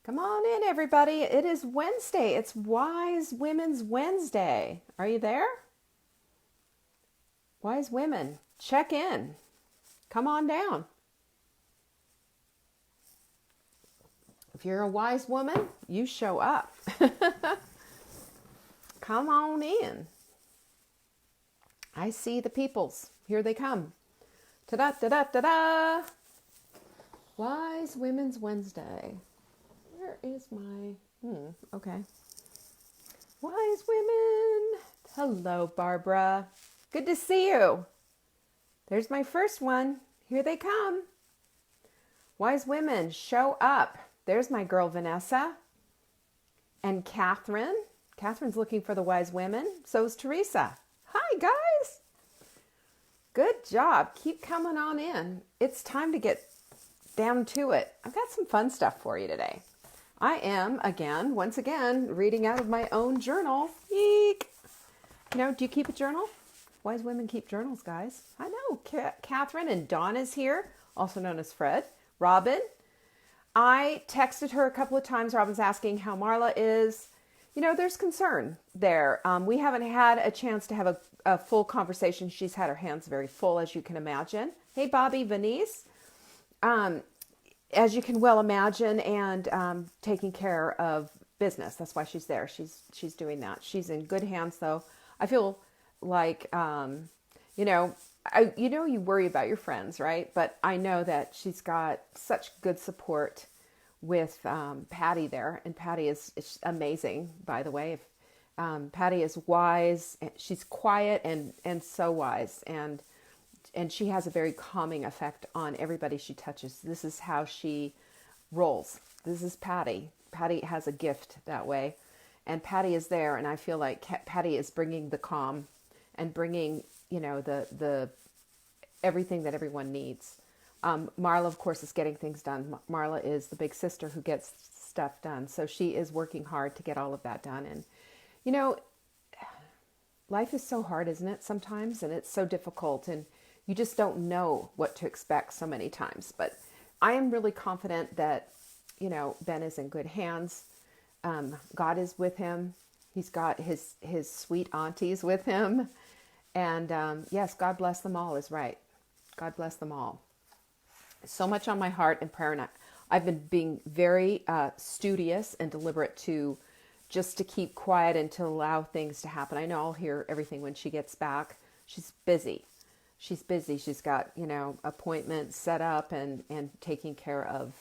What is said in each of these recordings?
Come on in, everybody. It is Wednesday. It's Wise Women's Wednesday. Are you there? Wise women, check in. Come on down. If you're a wise woman, you show up. Come on in. I see the peoples. Here they come. Ta-da, ta-da, ta-da. Wise Women's Wednesday. Where is my... okay. Wise women. Hello, Barbara. Good to see you. There's my first one. Here they come. Wise women, show up. There's my girl, Vanessa. And Catherine. Catherine's looking for the wise women. So is Teresa. Hi, guys. Good job. Keep coming on in. It's time to get down to it. I've got some fun stuff for you today. I am, once again, reading out of my own journal. Eek. Do you keep a journal? Wise women keep journals, guys. I know. Catherine and Dawn is here, also known as Fred. Robin. I texted her a couple of times. Robin's asking how Marla is. There's concern there. We haven't had a chance to have a full conversation. She's had her hands very full, as you can imagine. Hey, Bobby, Venice. As you can well imagine, and taking care of business. That's why she's there. She's doing that. She's in good hands, though. I feel like, you worry about your friends, right? But I know that she's got such good support with Patty there. And Patty is amazing, by the way. Patty is wise. She's quiet and so wise. And she has a very calming effect on everybody she touches. This is how she rolls. This is Patty. Patty has a gift that way. And Patty is there. And I feel like Patty is bringing the calm and bringing, the everything that everyone needs. Marla, of course, is getting things done. Marla is the big sister who gets stuff done. So she is working hard to get all of that done. And, life is so hard, isn't it, sometimes? And it's so difficult. And you just don't know what to expect so many times. But I am really confident that, Ben is in good hands. God is with him. He's got his sweet aunties with him. And yes, God bless them all is right. God bless them all. So much on my heart and prayer. And I've been being very studious and deliberate to keep quiet and to allow things to happen. I know I'll hear everything when she gets back. She's busy. She's busy. She's got, appointments set up and taking care of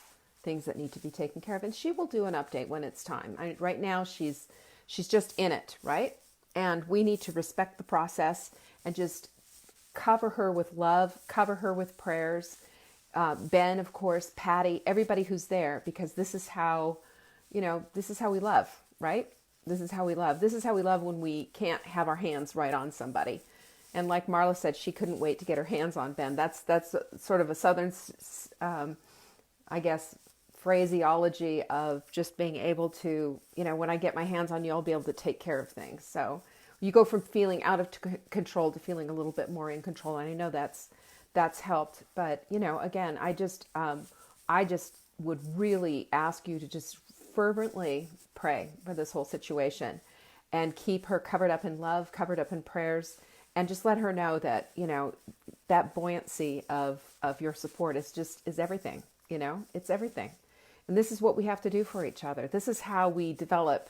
things that need to be taken care of. And she will do an update when it's time. Right now, she's just in it, right? And we need to respect the process and just cover her with love, cover her with prayers. Ben, of course, Patty, everybody who's there, because this is how we love, right? This is how we love. This is how we love when we can't have our hands right on somebody. And like Marla said, she couldn't wait to get her hands on Ben. That's sort of a Southern, phraseology of just being able to, when I get my hands on you, I'll be able to take care of things. So you go from feeling out of control to feeling a little bit more in control. And I know that's helped. But, again, I just would really ask you to just fervently pray for this whole situation and keep her covered up in love, covered up in prayers. And just let her know that, that buoyancy of your support is everything, it's everything. And this is what we have to do for each other. This is how we develop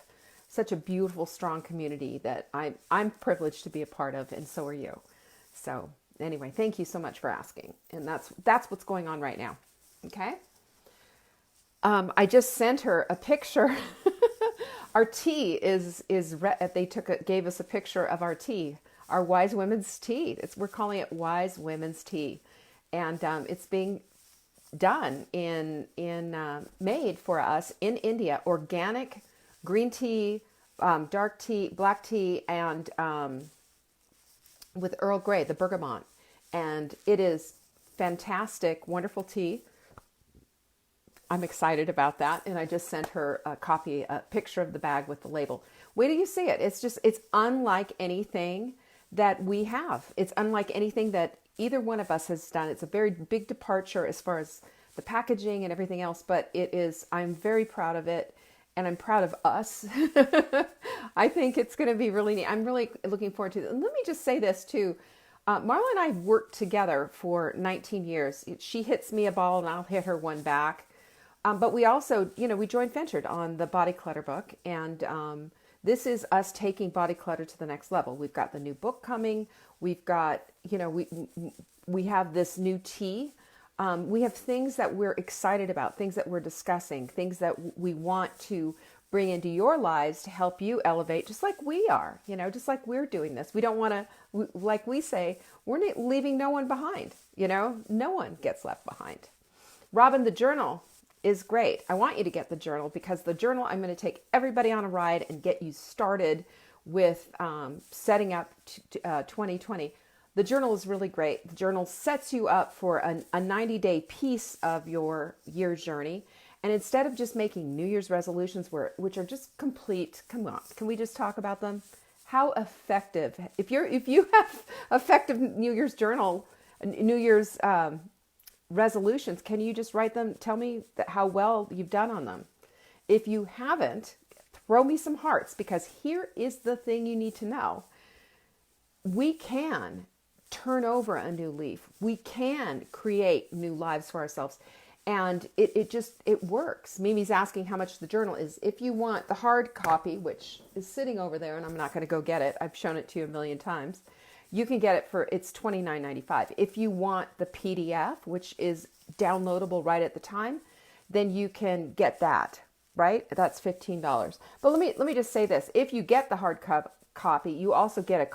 such a beautiful, strong community that I'm privileged to be a part of, and so are you. So anyway, thank you so much for asking. And that's what's going on right now. Okay. I just sent her a picture. Our tea gave us a picture of our tea. Our Wise Women's Tea. We're calling it Wise Women's Tea. And it's being done made for us in India. Organic green tea, dark tea, black tea, and with Earl Grey, the bergamot. And it is fantastic, wonderful tea. I'm excited about that. And I just sent her a picture of the bag with the label. Wait till you see it. It's unlike anything that we have. It's unlike anything that either one of us has done. It's a very big departure as far as the packaging and everything else, but I'm very proud of it, and I'm proud of us. I think it's going to be really neat. I'm really looking forward to it. And let me just say this too. Marla and I have worked together for 19 years. She hits me a ball and I'll hit her one back. But we also, we joint ventured on the Body Clutter book. And this is us taking body clutter to the next level. We've got the new book coming. We've got, we have this new tea. We have things that we're excited about, things that we're discussing, things that we want to bring into your lives to help you elevate, just like we are, just like we're doing this. We don't want to, like we say, we're leaving no one behind, no one gets left behind. Robin, the journal is great. I want you to get the journal, because the journal, I'm going to take everybody on a ride and get you started with setting up 2020. The journal is really great. The journal sets you up for a 90-day piece of your year's journey. And instead of just making New Year's resolutions, which are just complete, come on, can we just talk about them? How effective, if you have effective New Year's journal, New Year's resolutions, can you just write them? Tell me how well you've done on them. If you haven't, throw me some hearts, because here is the thing you need to know. We can turn over a new leaf. We can create new lives for ourselves. And it works. Mimi's asking how much the journal is. If you want the hard copy, which is sitting over there, and I'm not going to go get it, I've shown it to you a million times, you can get it it's $29.95. If you want the PDF, which is downloadable right at the time, then you can get that, right? That's $15. But let me just say this. If you get the hard copy, you also get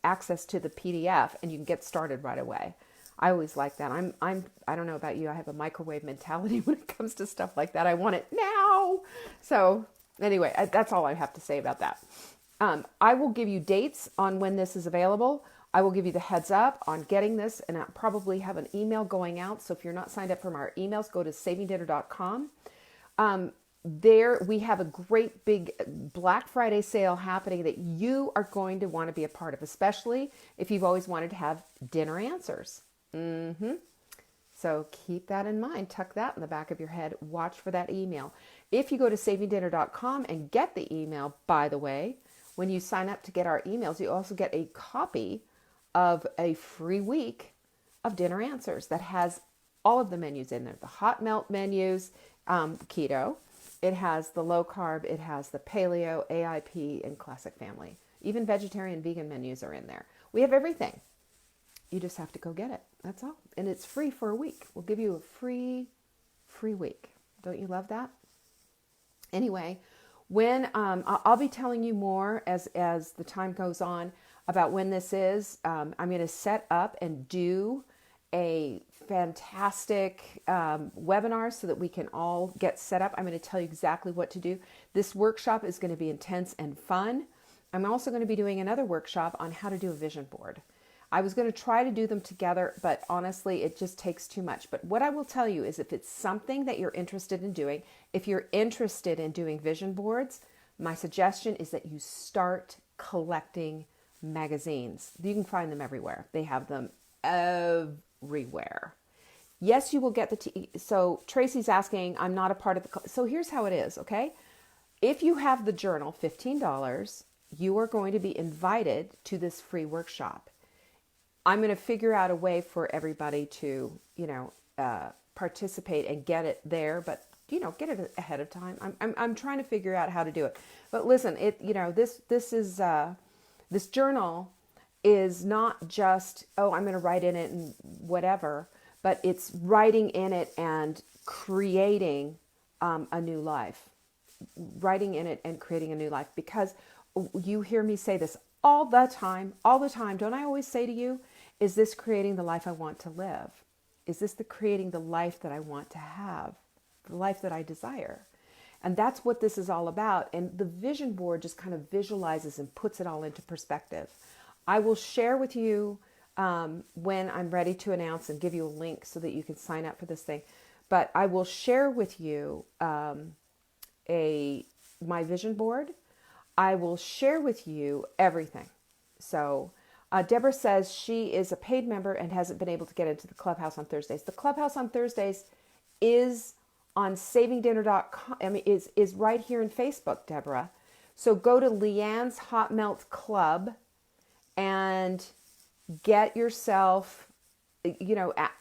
access to the PDF, and you can get started right away. I always like that. I don't know about you. I have a microwave mentality when it comes to stuff like that. I want it now. So anyway, that's all I have to say about that. I will give you dates on when this is available. I will give you the heads up on getting this, and I'll probably have an email going out. So if you're not signed up from our emails, go to savingdinner.com. There we have a great big Black Friday sale happening that you are going to want to be a part of, especially if you've always wanted to have dinner answers. So keep that in mind. Tuck that in the back of your head. Watch for that email. If you go to savingdinner.com and get the email, by the way, when you sign up to get our emails, you also get a copy of a free week of dinner answers that has all of the menus in there. The hot melt menus, keto. It has the low carb. It has the paleo, AIP, and classic family. Even vegetarian, vegan menus are in there. We have everything. You just have to go get it. That's all. And it's free for a week. We'll give you a free week. Don't you love that? Anyway, when I'll be telling you more as the time goes on about when this is. I'm going to set up and do a fantastic webinar so that we can all get set up. I'm going to tell you exactly what to do. This workshop is going to be intense and fun. I'm also going to be doing another workshop on how to do a vision board. I was going to try to do them together, but honestly, it just takes too much. But what I will tell you is, if it's something that you're interested in doing, if you're interested in doing vision boards, my suggestion is that you start collecting magazines. You can find them everywhere. They have them everywhere. Yes, you will get so Tracy's asking, I'm not a part of so here's how it is, okay? If you have the journal, $15, you are going to be invited to this free workshop. I'm going to figure out a way for everybody to, participate and get it there, but get it ahead of time. I'm trying to figure out how to do it. But listen, this journal is not just, I'm going to write in it and whatever, but it's writing in it and creating a new life. Writing in it and creating a new life, because you hear me say this all the time. Don't I always say to you, is this creating the life I want to live? Is this creating the life that I want to have? The life that I desire? And that's what this is all about. And the vision board just kind of visualizes and puts it all into perspective. I will share with you when I'm ready to announce and give you a link so that you can sign up for this thing. But I will share with you my vision board. I will share with you everything. So Deborah says she is a paid member and hasn't been able to get into the clubhouse on Thursdays. The clubhouse on Thursdays is on savingdinner.com. I mean, is right here in Facebook, Deborah. So go to Leanne's Hot Melt Club and get yourself,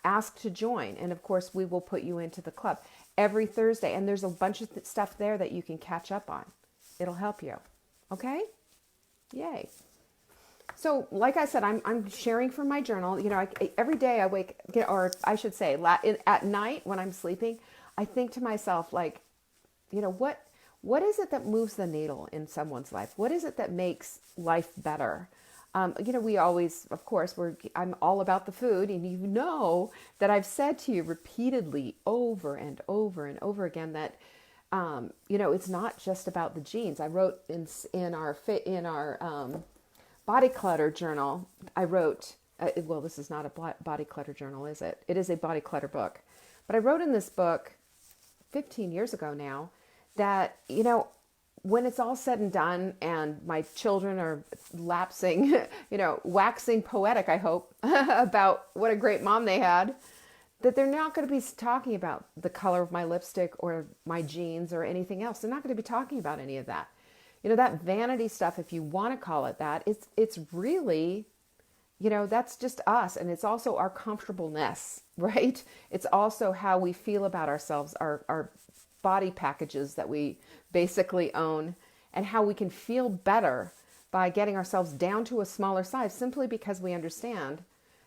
ask to join. And of course, we will put you into the club every Thursday. And there's a bunch of stuff there that you can catch up on. It'll help you. Okay? Yay. So like I said, I'm sharing from my journal. Every day I wake, or I should say at night when I'm sleeping, I think to myself, like, what is it that moves the needle in someone's life? What is it that makes life better? We always, of course, I'm all about the food, and you know that I've said to you repeatedly over and over and over again that, it's not just about the genes. I wrote in our body clutter journal, I wrote, well, this is not a body clutter journal, is it? It is a body clutter book. But I wrote in this book 15 years ago now that, when it's all said and done and my children are lapsing, waxing poetic, I hope, about what a great mom they had, that they're not going to be talking about the color of my lipstick or my jeans or anything else. They're not going to be talking about any of that. That vanity stuff, if you want to call it that, it's really, that's just us. And it's also our comfortableness, right? It's also how we feel about ourselves, our body packages that we basically own, and how we can feel better by getting ourselves down to a smaller size simply because we understand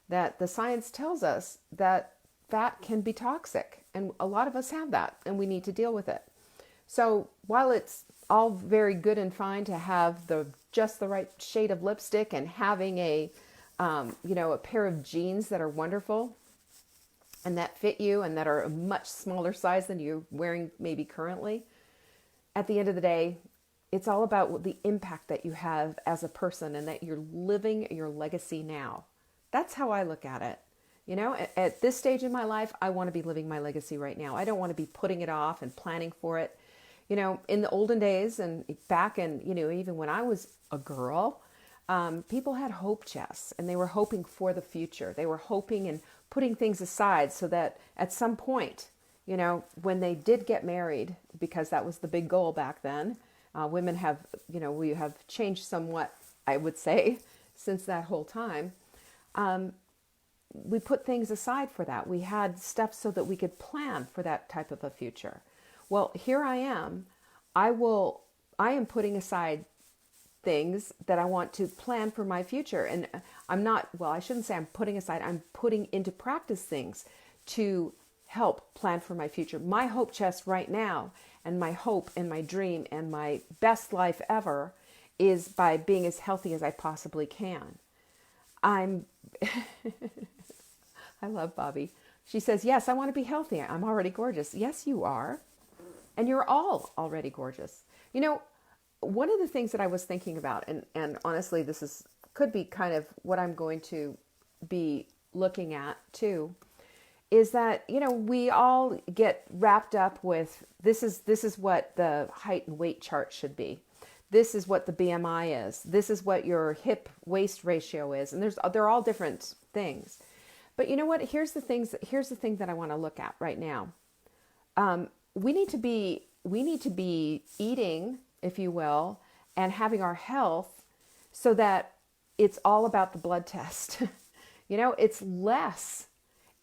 that the science tells us that fat can be toxic. And a lot of us have that, and we need to deal with it. So while it's all very good and fine to have just the right shade of lipstick and having a pair of jeans that are wonderful and that fit you and that are a much smaller size than you're wearing maybe currently, at the end of the day, it's all about the impact that you have as a person and that you're living your legacy now. That's how I look at it. At this stage in my life, I want to be living my legacy right now. I don't want to be putting it off and planning for it. In the olden days and back in, even when I was a girl, people had hope chests and they were hoping for the future. They were hoping and putting things aside so that at some point, when they did get married, because that was the big goal back then, women have, we have changed somewhat, I would say, since that whole time. We put things aside for that. We had stuff so that we could plan for that type of a future. Well, here I am. I am putting aside things that I want to plan for my future. And I shouldn't say I'm putting aside, I'm putting into practice things to help plan for my future. My hope chest right now, and my hope and my dream and my best life ever, is by being as healthy as I possibly can. I love Bobby. She says, yes, I want to be healthy. I'm already gorgeous. Yes, you are. And you're all already gorgeous. One of the things that I was thinking about, and honestly, could be kind of what I'm going to be looking at too, is that, we all get wrapped up with, this is what the height and weight chart should be. This is what the BMI is. This is what your hip waist ratio is. And they're all different things. But you know what? Here's the thing that I want to look at right now. We need to be eating, if you will, and having our health so that it's all about the blood test. It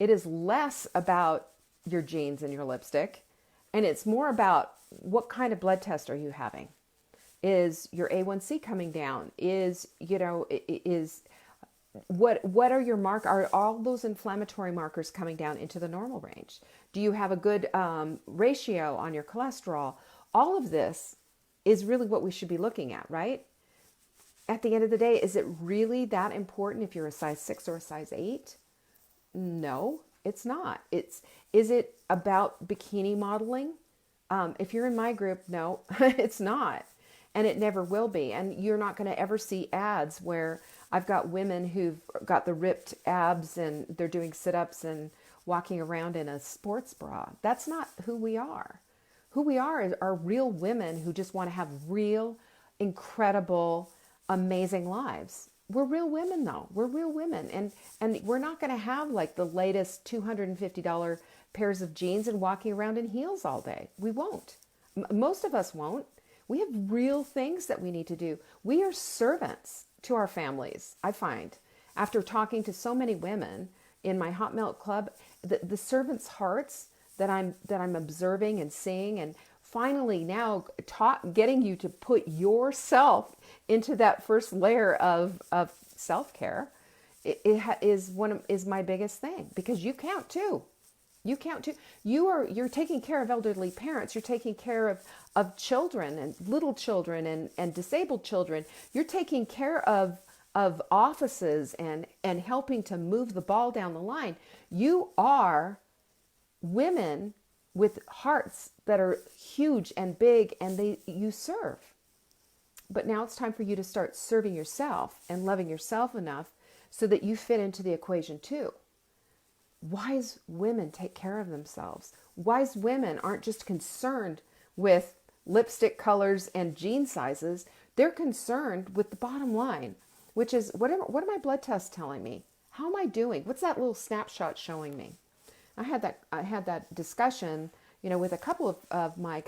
is less about your jeans and your lipstick, and it's more about what kind of blood test are you having? Is your A1C coming down? What are your are all those inflammatory markers coming down into the normal range? Do you have a good ratio on your cholesterol? All of this is really what we should be looking at, right? At the end of the day, is it really that important if you're a size 6 or a size 8? No, it's not. Is it about bikini modeling? If you're in my group, no, it's not. And it never will be. And you're not going to ever see ads where I've got women who've got the ripped abs and they're doing sit-ups and walking around in a sports bra. That's not who we are. Who we are real women who just want to have real, incredible, amazing lives. We're real women though. We're real women. And we're not going to have like the latest $250 pairs of jeans and walking around in heels all day. We won't. Most of us won't. We have real things that we need to do. We are servants to our families, I find. After talking to so many women in my Hot Milk Club, the servants' hearts that I'm observing and seeing, and finally now getting you to put yourself into that first layer of self-care is my biggest thing, because you count too. You count too. You're taking care of elderly parents. You're taking care of children and little children and disabled children. You're taking care of offices and helping to move the ball down the line. You are women with hearts that are huge and big, and you serve. But now it's time for you to start serving yourself and loving yourself enough so that you fit into the equation too. Wise women take care of themselves. Wise women aren't just concerned with lipstick colors and jean sizes. They're concerned with the bottom line, which is what are my blood tests telling me? How am I doing? What's that little snapshot showing me? I had that discussion, with a couple of my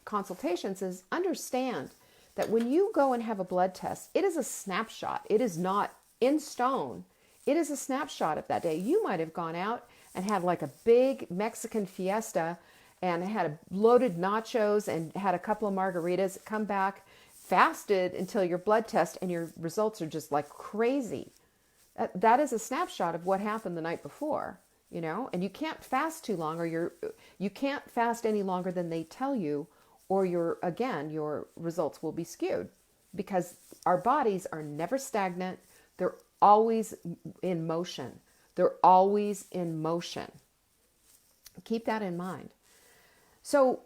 consultations, is understand that when you go and have a blood test, it is a snapshot. It is not in stone. It is a snapshot of that day. You might have gone out and had like a big Mexican fiesta and had loaded nachos and had a couple of margaritas, come back, fasted until your blood test, and your results are just like crazy. That is a snapshot of what happened the night before, and you can't fast too long, or you can't fast any longer than they tell you, or your results will be skewed, because our bodies are never stagnant. They're always in motion. They're always in motion. Keep that in mind. So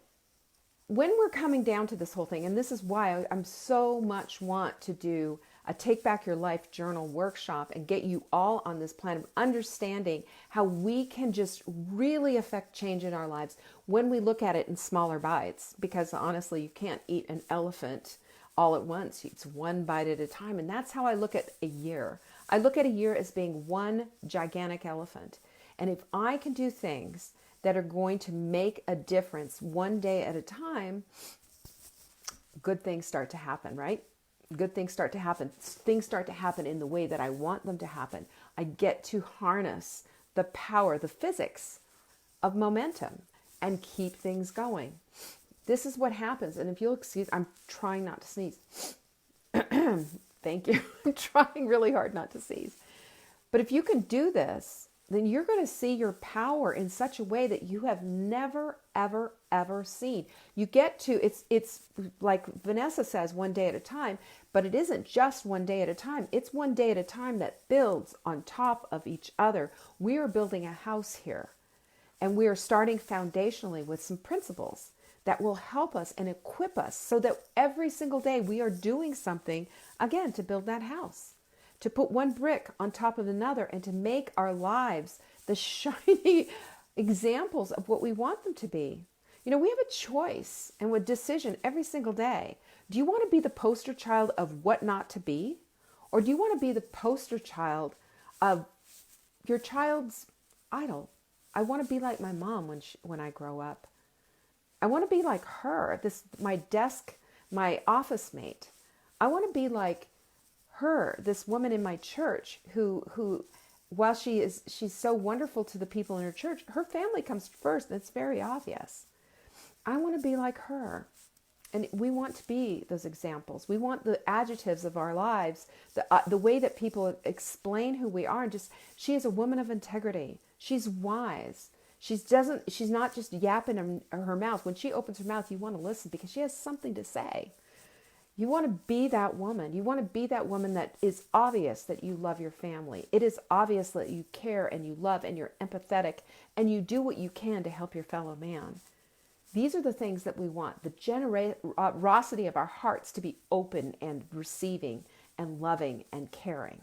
when we're coming down to this whole thing, and this is why I'm so much want to do a Take Back Your Life journal workshop and get you all on this plan of understanding how we can just really affect change in our lives when we look at it in smaller bites. Because honestly, you can't eat an elephant all at once. It's one bite at a time. And that's how I look at a year. I look at a year as being one gigantic elephant. And if I can do things that are going to make a difference one day at a time, good things start to happen, right? Good things start to happen. Things start to happen in the way that I want them to happen. I get to harness the power, the physics of momentum, and keep things going. This is what happens. And if you'll excuse, I'm trying not to sneeze. Thank you. I'm trying really hard not to sneeze. But if you can do this, then you're going to see your power in such a way that you have never, ever, ever seen. You get to, it's like Vanessa says, one day at a time, but it isn't just one day at a time. It's one day at a time that builds on top of each other. We are building a house here, and we are starting foundationally with some principles that will help us and equip us so that every single day we are doing something, again, to build that house, to put one brick on top of another, and to make our lives the shiny examples of what we want them to be. We have a choice and a decision every single day. Do you want to be the poster child of what not to be? Or do you want to be the poster child of your child's idol? I want to be like my mom when I grow up. I want to be like her, my office mate. I want to be like her, this woman in my church who while she's so wonderful to the people in her church, her family comes first. That's very obvious. I want to be like her. And we want to be those examples. We want the adjectives of our lives, the way that people explain who we are. And she is a woman of integrity. She's wise. She's not just yapping in her mouth. When she opens her mouth, you want to listen because she has something to say. You want to be that woman. You want to be that woman that is obvious that you love your family. It is obvious that you care and you love and you're empathetic and you do what you can to help your fellow man. These are the things that we want. The generosity of our hearts to be open and receiving and loving and caring.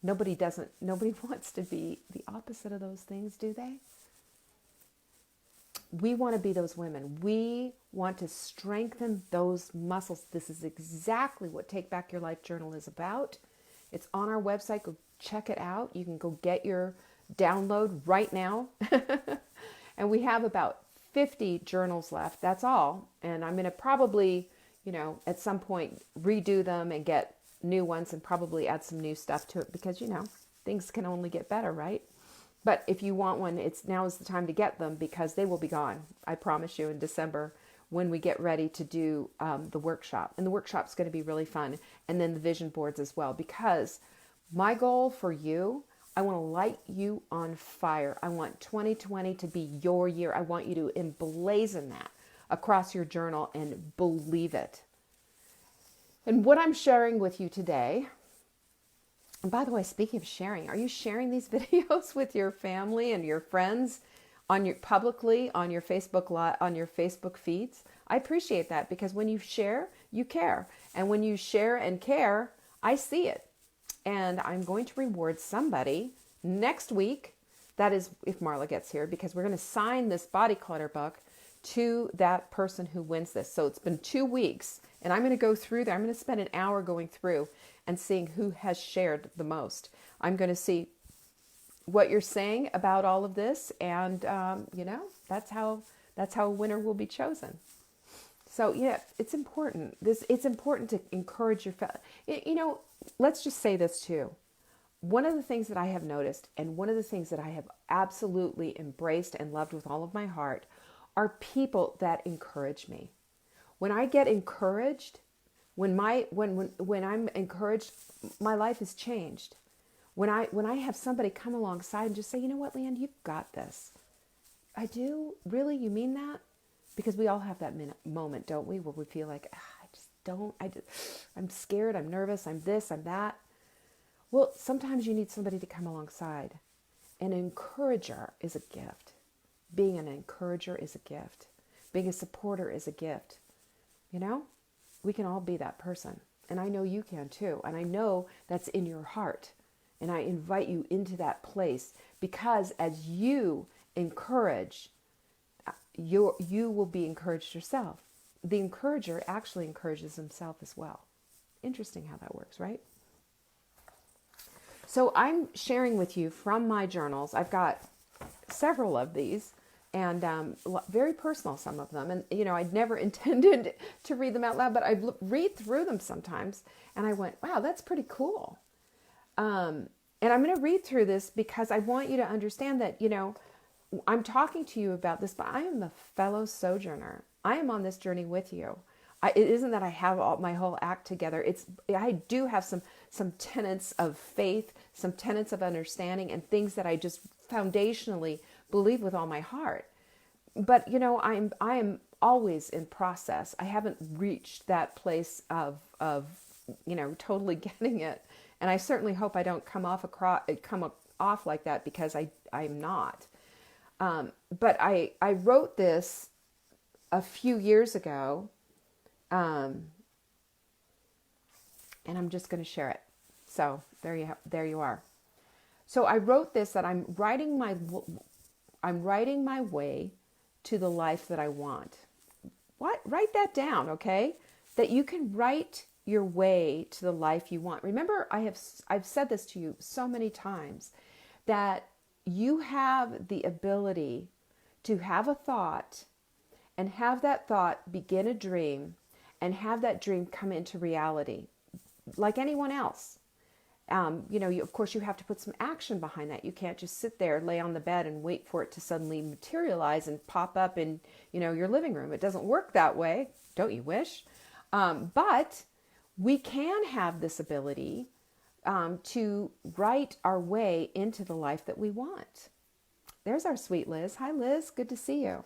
Nobody wants to be the opposite of those things, do they? We want to be those women. We want to strengthen those muscles. This is exactly what Take Back Your Life Journal is about. It's on our website. Go check it out. You can go get your download right now. And we have about 50 journals left. That's all. And I'm going to probably, at some point redo them and get new ones and probably add some new stuff to it because, things can only get better, right? But if you want one, now is the time to get them because they will be gone. I promise you in December when we get ready to do the workshop. And the workshop's going to be really fun. And then the vision boards as well, because my goal for you, I want to light you on fire. I want 2020 to be your year. I want you to emblazon that across your journal and believe it. And what I'm sharing with you today, and by the way, speaking of sharing, are you sharing these videos with your family and your friends publicly on your Facebook feeds? I appreciate that because when you share, you care. And when you share and care, I see it. And I'm going to reward somebody next week. That is if Marla gets here, because we're going to sign this body clutter book to that person who wins this. So it's been 2 weeks and I'm going to go through there. I'm going to spend an hour going through and seeing who has shared the most. I'm going to see what you're saying about all of this. And, that's how a winner will be chosen. So yeah, it's important. It's important to encourage your let's just say this too. One of the things that I have noticed, and one of the things that I have absolutely embraced and loved with all of my heart, are people that encourage me. When I get encouraged, when I'm encouraged, my life is changed. When I have somebody come alongside and just say, you know what, Leanne, you've got this. I do? Really? You mean that? Because we all have that moment, don't we? Where we feel like, I'm scared, I'm nervous, I'm this, I'm that. Well, sometimes you need somebody to come alongside. An encourager is a gift. Being an encourager is a gift. Being a supporter is a gift. We can all be that person. And I know you can too. And I know that's in your heart. And I invite you into that place because as you encourage, you will be encouraged yourself. The encourager actually encourages himself as well. Interesting how that works, right? So I'm sharing with you from my journals. I've got several of these and very personal, some of them. And, I'd never intended to read them out loud, but I read through them sometimes. And I went, wow, that's pretty cool. And I'm going to read through this because I want you to understand that, I'm talking to you about this, but I am a fellow sojourner. I am on this journey with you. It isn't that I have my whole act together. I do have some tenets of faith, some tenets of understanding, and things that I just foundationally believe with all my heart. But I am always in process. I haven't reached that place of totally getting it, and I certainly hope I don't come off like that because I'm not. But I wrote this a few years ago, and I'm just going to share it. So there you are. So I wrote this that I'm writing my way to the life that I want. What? Write that down, okay? That you can write your way to the life you want. Remember, I've said this to you so many times that you have the ability to have a thought and have that thought begin a dream and have that dream come into reality like anyone else. Of course, you have to put some action behind that. You can't just sit there, lay on the bed and wait for it to suddenly materialize and pop up in, your living room. It doesn't work that way. Don't you wish? But we can have this ability to write our way into the life that we want. There's our sweet Liz. Hi, Liz. Good to see you.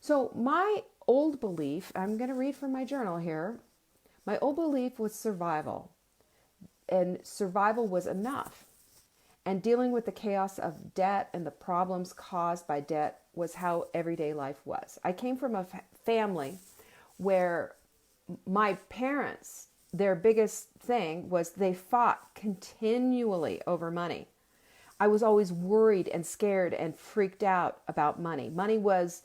So my old belief, I'm going to read from my journal here. My old belief was survival. And survival was enough. And dealing with the chaos of debt and the problems caused by debt was how everyday life was. I came from a family where my parents, their biggest thing was they fought continually over money. I was always worried and scared and freaked out about money. Money was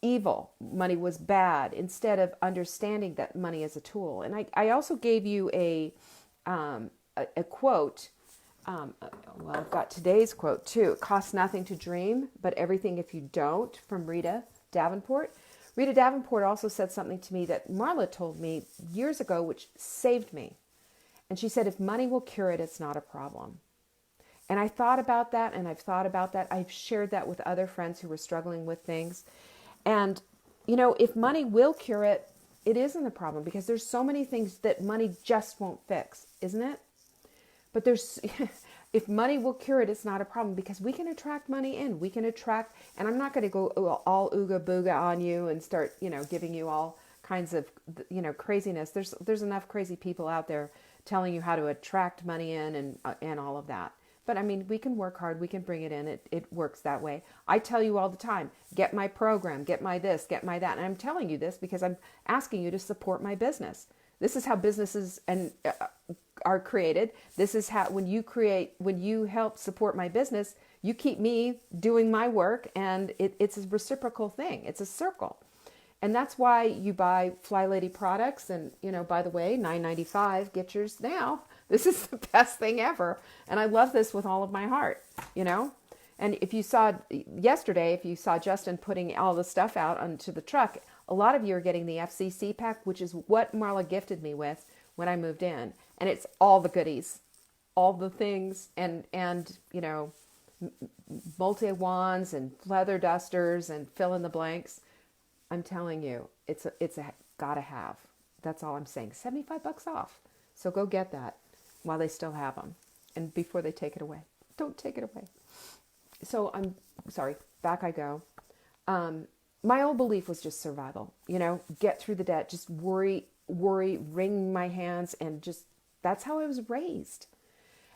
evil. Money was bad, instead of understanding that money is a tool. And I also gave you a quote Well, I've got today's quote too. It costs nothing to dream, but everything if you don't, from Rita Davenport. Rita Davenport also said something to me that Marla told me years ago, which saved me. And she said, if money will cure it, it's not a problem. And I thought about that, and I've thought about that. I've shared that with other friends who were struggling with things. And, if money will cure it, it isn't a problem, because there's so many things that money just won't fix, isn't it? But if money will cure it, it's not a problem, because we can attract money in. We can attract, and I'm not going to go all ooga booga on you and start, giving you all kinds of, craziness. There's enough crazy people out there telling you how to attract money in and all of that. But I mean, we can work hard. We can bring it in. It works that way. I tell you all the time, get my program, get my this, get my that. And I'm telling you this because I'm asking you to support my business. This is how businesses are created. This is how, when you help support my business, you keep me doing my work, and it's a reciprocal thing. It's a circle. And that's why you buy Fly Lady products. And, by the way, $9.95, get yours now. This is the best thing ever. And I love this with all of my heart, And if you saw yesterday, if you saw Justin putting all the stuff out onto the truck, a lot of you are getting the FCC pack, which is what Marla gifted me with when I moved in. And it's all the goodies, all the things, and multi-wands and leather dusters and fill in the blanks. I'm telling you, it's a gotta have. That's all I'm saying. $75 off. So go get that while they still have them, and before they take it away. Don't take it away. So I'm sorry, back I go. My old belief was just survival, get through the debt, just worry, wring my hands, and just, that's how I was raised.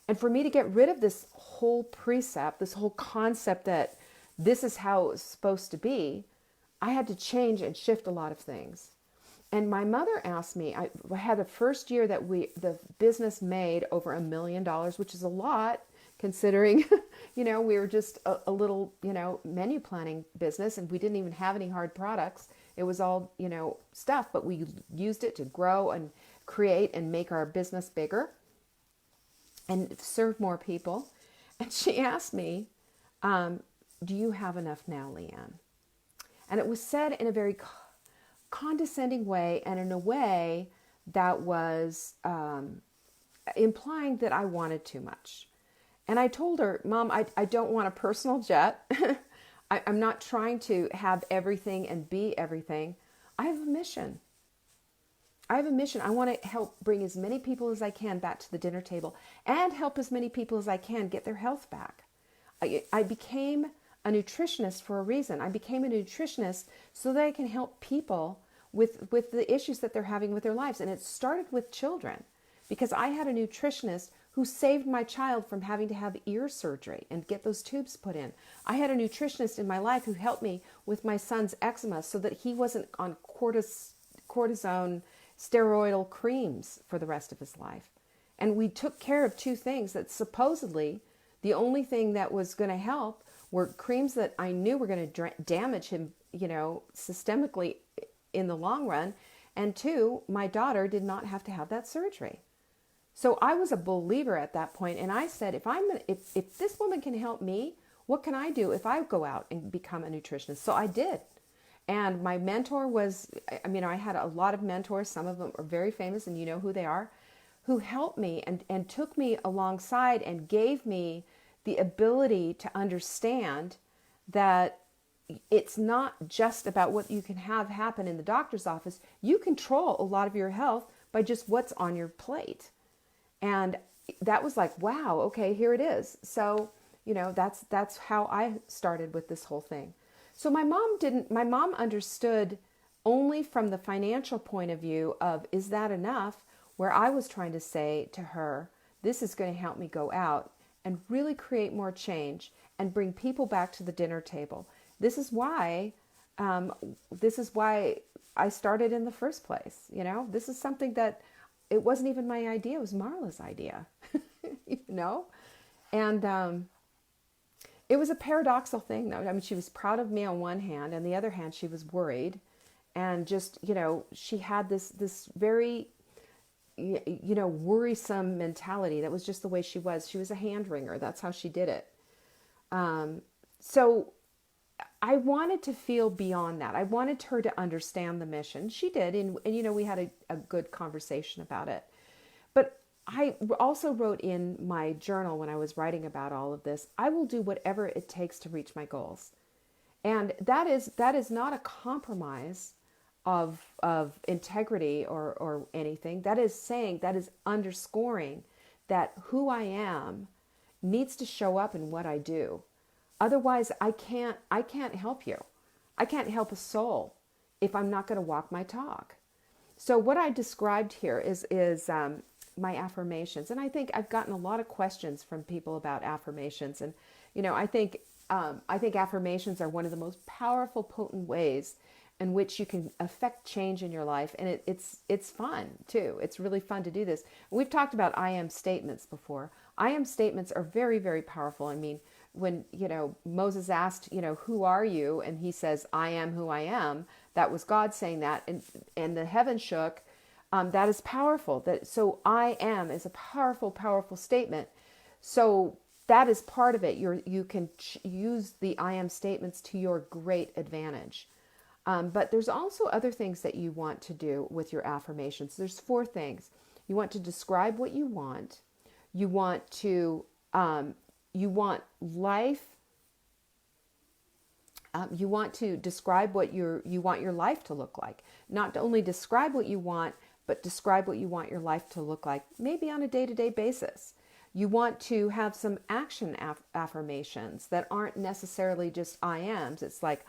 And for me to get rid of this whole precept, this whole concept that this is how it's supposed to be, I had to change and shift a lot of things. And my mother asked me, I had the first year that the business made over $1 million, which is a lot considering, we were just a little, menu planning business, and we didn't even have any hard products. It was all, stuff, but we used it to grow and create and make our business bigger and serve more people. And she asked me, do you have enough now, Leanne? And it was said in a very condescending way, and in a way that was implying that I wanted too much. And I told her, Mom, I don't want a personal jet. I'm not trying to have everything and be everything. I have a mission. I want to help bring as many people as I can back to the dinner table, and help as many people as I can get their health back. I became a nutritionist for a reason. I became a nutritionist so that I can help people with the issues that they're having with their lives. And it started with children, because I had a nutritionist who saved my child from having to have ear surgery and get those tubes put in. I had a nutritionist in my life who helped me with my son's eczema so that he wasn't on cortisone steroidal creams for the rest of his life. And we took care of two things that supposedly the only thing that was going to help were creams that I knew were going to damage him, systemically in the long run. And two, my daughter did not have to have that surgery. So I was a believer at that point, and I said, if this woman can help me, what can I do if I go out and become a nutritionist? So I did. And my mentor was, I had a lot of mentors. Some of them are very famous, and you know who they are, who helped me and took me alongside and gave me the ability to understand that it's not just about what you can have happen in the doctor's office. You control a lot of your health by just what's on your plate. And that was like, wow, okay, here it is. So, that's how I started with this whole thing. So my mom understood only from the financial point of view of, is that enough? Where I was trying to say to her, this is going to help me go out and really create more change and bring people back to the dinner table. This is why I started in the first place. This is something that it wasn't even my idea. It was Marla's idea, and it was a paradoxical thing, though. She was proud of me on one hand, and the other hand, she was worried, and just, she had this very worrisome mentality. That was just the way she was. She was a hand wringer. That's how she did it. So I wanted to feel beyond that. I wanted her to understand the mission. She did. And we had a good conversation about it. But I also wrote in my journal when I was writing about all of this, I will do whatever it takes to reach my goals. And that is not a compromise of integrity or anything. That is underscoring that who I am needs to show up in what I do. Otherwise, I can't help you. I can't help a soul if I'm not going to walk my talk. So what I described here is my affirmations, and I think I've gotten a lot of questions from people about affirmations, and I think affirmations are one of the most powerful, potent ways in which you can affect change in your life, and it's fun too. It's really fun to do this. We've talked about I am statements before. I am statements are very, very powerful. I mean, when Moses asked, who are you, and he says, I am who I am. That was God saying that, and the heaven shook. That is powerful. So I am is a powerful, powerful statement. So that is part of it. You can use the I am statements to your great advantage. But there's also other things that you want to do with your affirmations. There's 4 things. You want to describe what you want. You want to, you want life. You want to describe what you want your life to look like. Not only describe what you want, but describe what you want your life to look like, maybe on a day-to-day basis. You want to have some action affirmations that aren't necessarily just I ams. It's like,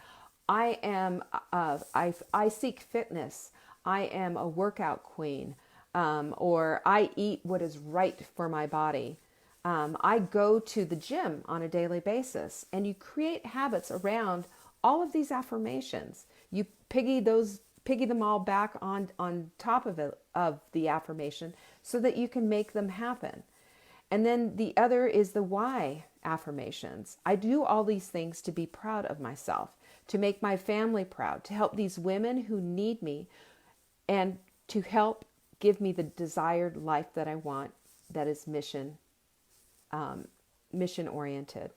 I am, I seek fitness. I am a workout queen. Or I eat what is right for my body. I go to the gym on a daily basis. And you create habits around all of these affirmations. You piggy them all back on top of the affirmation so that you can make them happen. And then the other is the why affirmations. I do all these things to be proud of myself, to make my family proud, to help these women who need me, and to help give me the desired life that I want, that is mission oriented.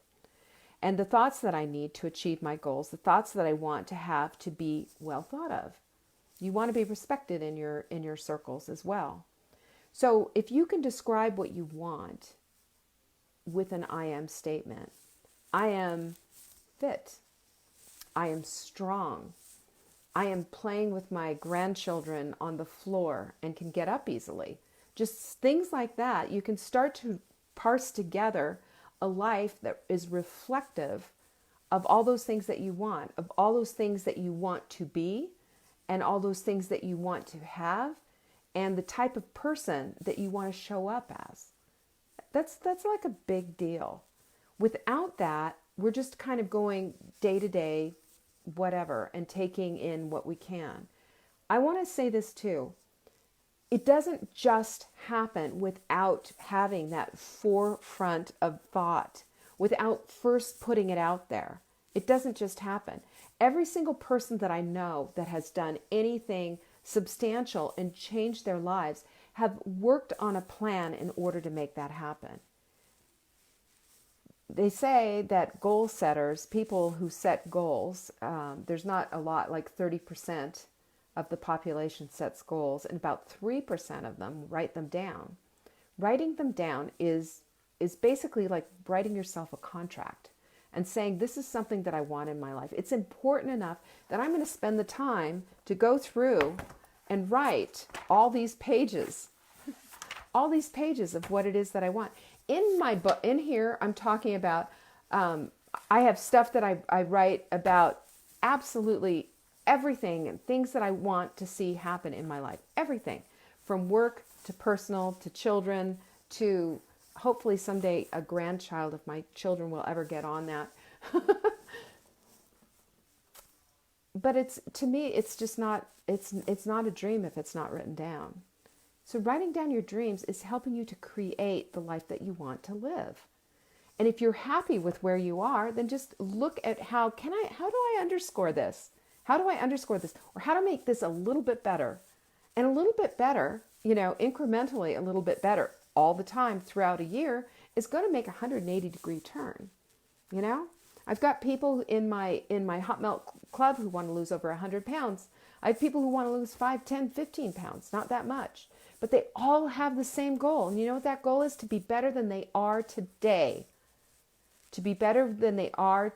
And the thoughts that I need to achieve my goals, the thoughts that I want to have to be well thought of. You want to be respected in your circles as well. So if you can describe what you want with an I am statement, I am fit, I am strong, I am playing with my grandchildren on the floor and can get up easily. Just things like that. You can start to parse together a life that is reflective of all those things that you want, of all those things that you want to be, and all those things that you want to have, and the type of person that you want to show up as. That's like a big deal. Without that, we're just kind of going day to day, whatever, and taking in what we can. I want to say this too. It doesn't just happen without having that forefront of thought, without first putting it out there. It doesn't just happen. Every single person that I know that has done anything substantial and changed their lives have worked on a plan in order to make that happen. They say that goal setters, people who set goals, there's not a lot, like 30% of the population sets goals, and about 3% of them write them down. Writing them down is basically like writing yourself a contract and saying, this is something that I want in my life. It's important enough that I'm going to spend the time to go through and write all these pages of what it is that I want. In my book, in here, I'm talking about, I have stuff that I write about absolutely everything and things that I want to see happen in my life. Everything from work to personal to children to hopefully someday a grandchild, if my children will ever get on that. But to me, it's just not, it's not a dream if it's not written down. So writing down your dreams is helping you to create the life that you want to live. And if you're happy with where you are, then just look at how do I underscore this? How do I underscore this? Or how to make this a little bit better? And a little bit better, incrementally a little bit better all the time throughout a year is going to make a 180-degree turn. You know, I've got people in my hot melt club who want to lose over 100 pounds. I have people who want to lose 5, 10, 15 pounds, not that much. But they all have the same goal. And you know what that goal is? To be better than they are today. To be better than they are,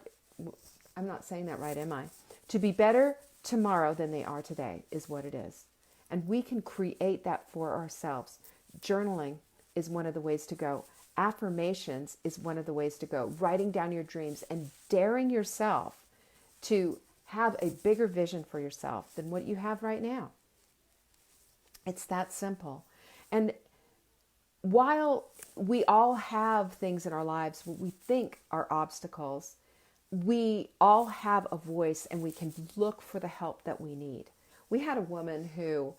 I'm not saying that right, am I? To be better tomorrow than they are today is what it is. And we can create that for ourselves. Journaling is one of the ways to go. Affirmations is one of the ways to go. Writing down your dreams and daring yourself to have a bigger vision for yourself than what you have right now. It's that simple. And while we all have things in our lives what we think are obstacles, we all have a voice and we can look for the help that we need. We had a woman who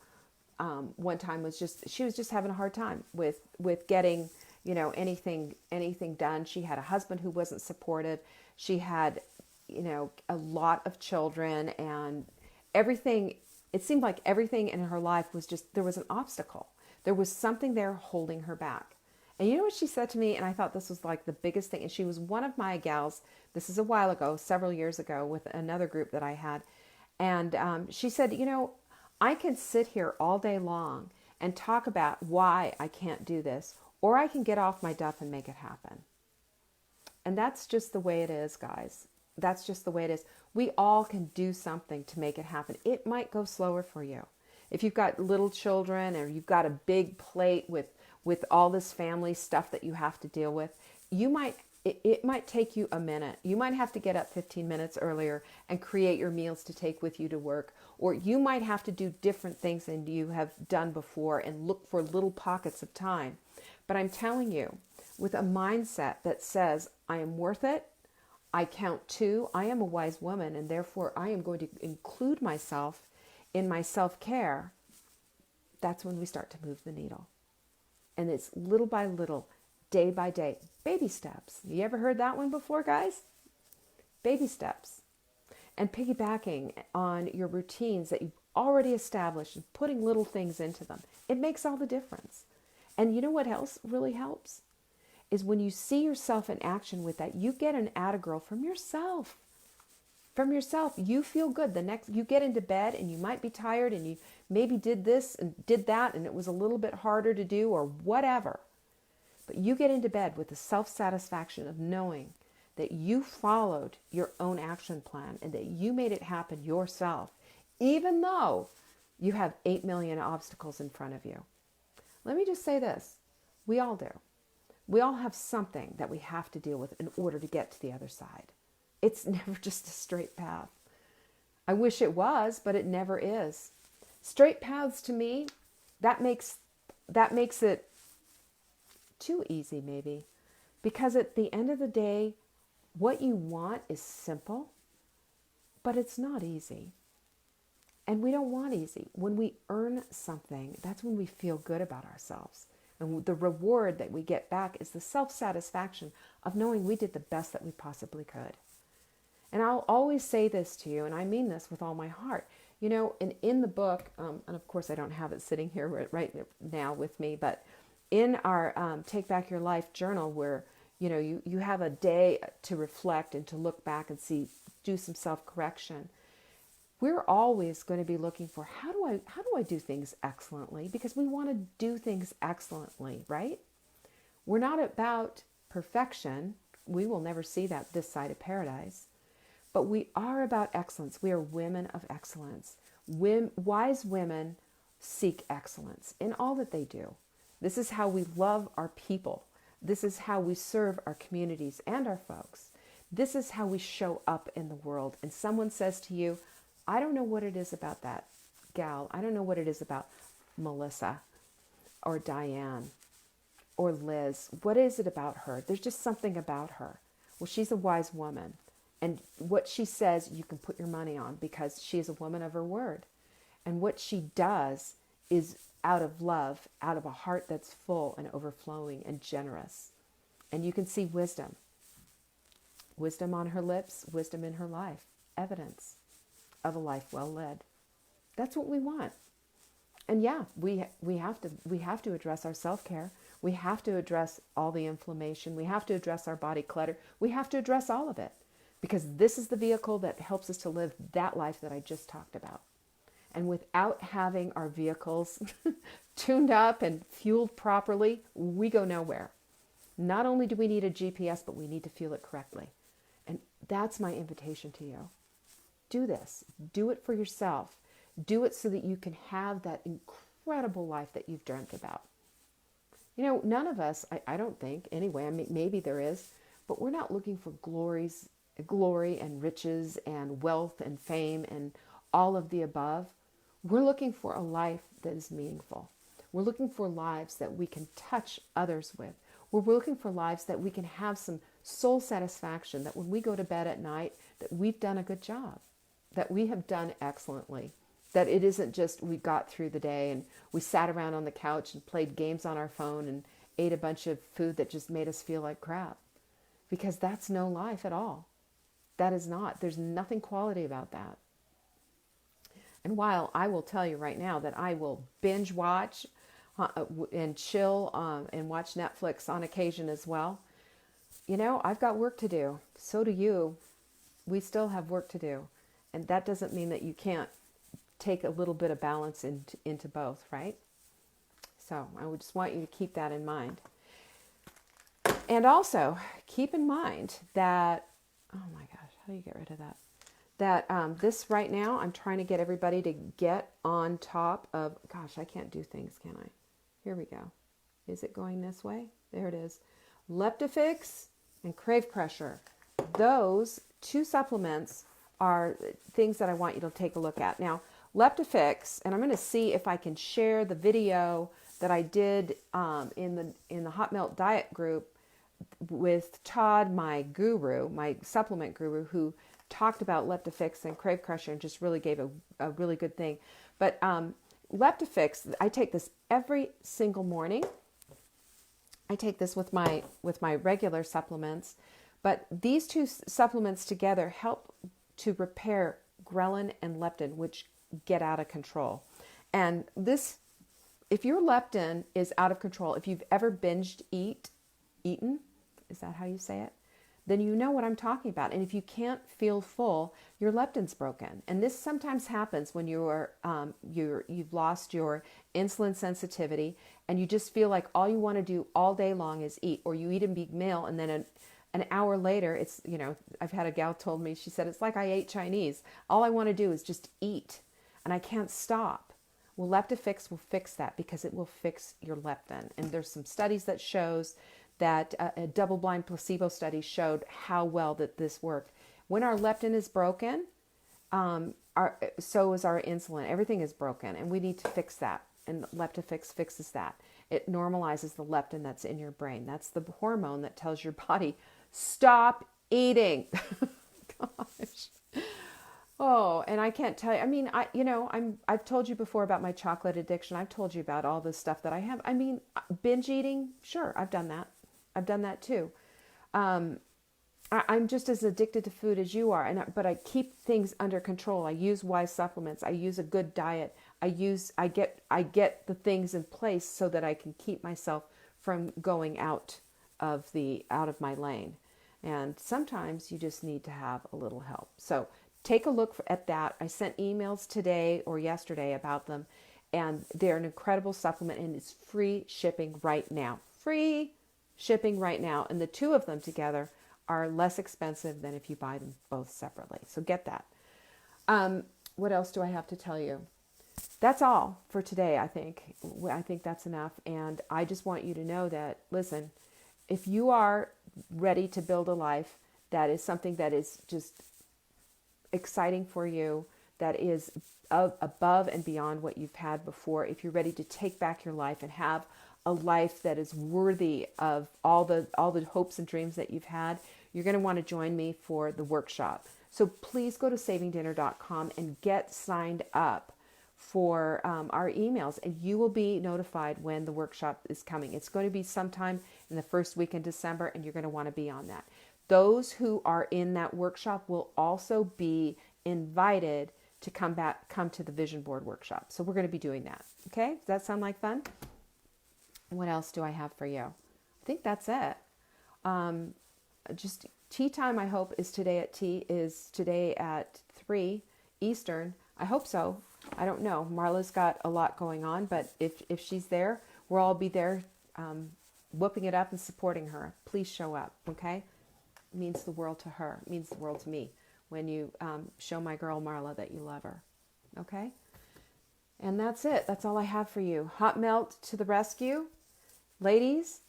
one time she was just having a hard time with getting, anything done. She had a husband who wasn't supportive. She had, a lot of children, and everything, it seemed like everything in her life was just, there was an obstacle. There was something there holding her back. And you know what she said to me? And I thought this was like the biggest thing. And she was one of my gals. This is a while ago, several years ago, with another group that I had. And she said, I can sit here all day long and talk about why I can't do this, or I can get off my duff and make it happen. And that's just the way it is, guys. That's just the way it is. We all can do something to make it happen. It might go slower for you. If you've got little children or you've got a big plate with all this family stuff that you have to deal with, it might take you a minute. You might have to get up 15 minutes earlier and create your meals to take with you to work. Or you might have to do different things than you have done before and look for little pockets of time. But I'm telling you, with a mindset that says, I am worth it, I count to, I am a wise woman, and therefore I am going to include myself in my self-care, that's when we start to move the needle. And it's little by little, day by day, baby steps. You ever heard that one before, guys? Baby steps. And piggybacking on your routines that you've already established and putting little things into them. It makes all the difference. And you know what else really helps? Is when you see yourself in action with that, you get an attagirl from yourself. From yourself, you feel good. You get into bed and you might be tired and you maybe did this and did that and it was a little bit harder to do or whatever. But you get into bed with the self-satisfaction of knowing that you followed your own action plan and that you made it happen yourself, even though you have 8 million obstacles in front of you. Let me just say this. We all do. We all have something that we have to deal with in order to get to the other side. It's never just a straight path. I wish it was, but it never is. Straight paths to me, that makes it too easy maybe. Because at the end of the day, what you want is simple, but it's not easy. And we don't want easy. When we earn something, that's when we feel good about ourselves. And the reward that we get back is the self-satisfaction of knowing we did the best that we possibly could. And I'll always say this to you, and I mean this with all my heart. In the book, and of course I don't have it sitting here right now with me, but in our Take Back Your Life journal where, you have a day to reflect and to look back and do some self-correction. We're always going to be looking for how do I do things excellently, because we want to do things excellently, right? We're not about perfection. We will never see that this side of paradise. But we are about excellence. We are women of excellence. Wise women seek excellence in all that they do. This is how we love our people. This is how we serve our communities and our folks. This is how we show up in the world. And someone says to you, I don't know what it is about that gal. I don't know what it is about Melissa or Diane or Liz. What is it about her? There's just something about her. Well, she's a wise woman. And what she says, you can put your money on because she is a woman of her word. And what she does is out of love, out of a heart that's full and overflowing and generous. And you can see wisdom. Wisdom on her lips, wisdom in her life. Evidence of a life well led. That's what we want. And yeah, we have to address our self-care. We have to address all the inflammation. We have to address our body clutter. We have to address all of it, because this is the vehicle that helps us to live that life that I just talked about. And without having our vehicles tuned up and fueled properly, we go nowhere. Not only do we need a GPS, but we need to fuel it correctly. And that's my invitation to you. Do this. Do it for yourself. Do it so that you can have that incredible life that you've dreamt about. You know, none of us, I don't think, anyway, I mean, maybe there is, but we're not looking for glory and riches and wealth and fame and all of the above. We're looking for a life that is meaningful. We're looking for lives that we can touch others with. We're looking for lives that we can have some soul satisfaction, that when we go to bed at night, that we've done a good job, that we have done excellently, that it isn't just we got through the day and we sat around on the couch and played games on our phone and ate a bunch of food that just made us feel like crap. Because that's no life at all. That is not. There's nothing quality about that. And while I will tell you right now that I will binge watch and chill and watch Netflix on occasion as well, you know, I've got work to do. So do you. We still have work to do. And that doesn't mean that you can't take a little bit of balance into both, right? So I would just want you to keep that in mind. And also keep in mind that, oh my gosh, how do you get rid of that? That this right now, I'm trying to get everybody to get on top of, gosh, I can't do things, can I? Here we go. Is it going this way? There it is. Leptin Effects and Crave Crusher. Those two supplements are things that I want you to take a look at. Now, Leptin Effects, and I'm going to see if I can share the video that I did in the Hot Melt Diet group with Todd, my guru, my supplement guru, who talked about Leptin Effects and Crave Crusher and just really gave a really good thing. But Leptin Effects, I take this every single morning. I take this with my regular supplements, but these two supplements together help to repair ghrelin and leptin, which get out of control. And this, if your leptin is out of control, if you've ever binged eaten, is that how you say it? Then you know what I'm talking about. And if you can't feel full, your leptin's broken. And this sometimes happens when you've lost your insulin sensitivity and you just feel like all you want to do all day long is eat, or you eat a big meal and then an hour later, it's, you know, I've had a gal told me, she said, it's like I ate Chinese. All I want to do is just eat and I can't stop. Well, Leptin Effects will fix that because it will fix your leptin. And there's some studies that shows that a double-blind placebo study showed how well that this worked. When our leptin is broken, so is our insulin. Everything is broken, and we need to fix that. And Leptin Effects fixes that. It normalizes the leptin that's in your brain. That's the hormone that tells your body, stop eating. Gosh. Oh, and I can't tell you. I mean, I've told you before about my chocolate addiction. I've told you about all the stuff that I have. I mean, binge eating, sure, I've done that. I've done that too. I'm just as addicted to food as you are, but I keep things under control. I use wise supplements. I use a good diet. I get the things in place so that I can keep myself from going out of my lane. And sometimes you just need to have a little help. So take a look at that. I sent emails today or yesterday about them, and they're an incredible supplement, and it's free shipping right now. Free shipping right now. And the two of them together are less expensive than if you buy them both separately. So get that. What else do I have to tell you? That's all for today, I think. I think that's enough. And I just want you to know that, listen, if you are ready to build a life that is something that is just exciting for you, that is above and beyond what you've had before, if you're ready to take back your life and have a life that is worthy of all the hopes and dreams that you've had, you're going to want to join me for the workshop. So please go to savingdinner.com and get signed up for our emails, and you will be notified when the workshop is coming. It's going to be sometime in the first week in December, and you're going to want to be on that. Those who are in that workshop will also be invited to come to the vision board workshop. So we're going to be doing that. Okay? Does that sound like fun? What else do I have for you? I think that's it. Just tea time, I hope, is today at 3 Eastern. I hope so. I don't know. Marla's got a lot going on, but if she's there, we'll all be there whooping it up and supporting her. Please show up, okay? It means the world to her. It means the world to me when you show my girl Marla that you love her, okay? And that's it. That's all I have for you. Hot melt to the rescue. Ladies,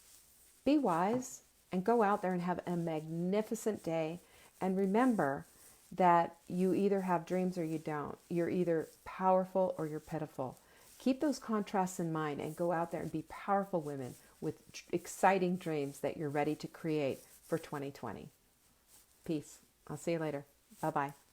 be wise and go out there and have a magnificent day. And remember that you either have dreams or you don't. You're either powerful or you're pitiful. Keep those contrasts in mind and go out there and be powerful women with exciting dreams that you're ready to create for 2020. Peace. I'll see you later. Bye-bye.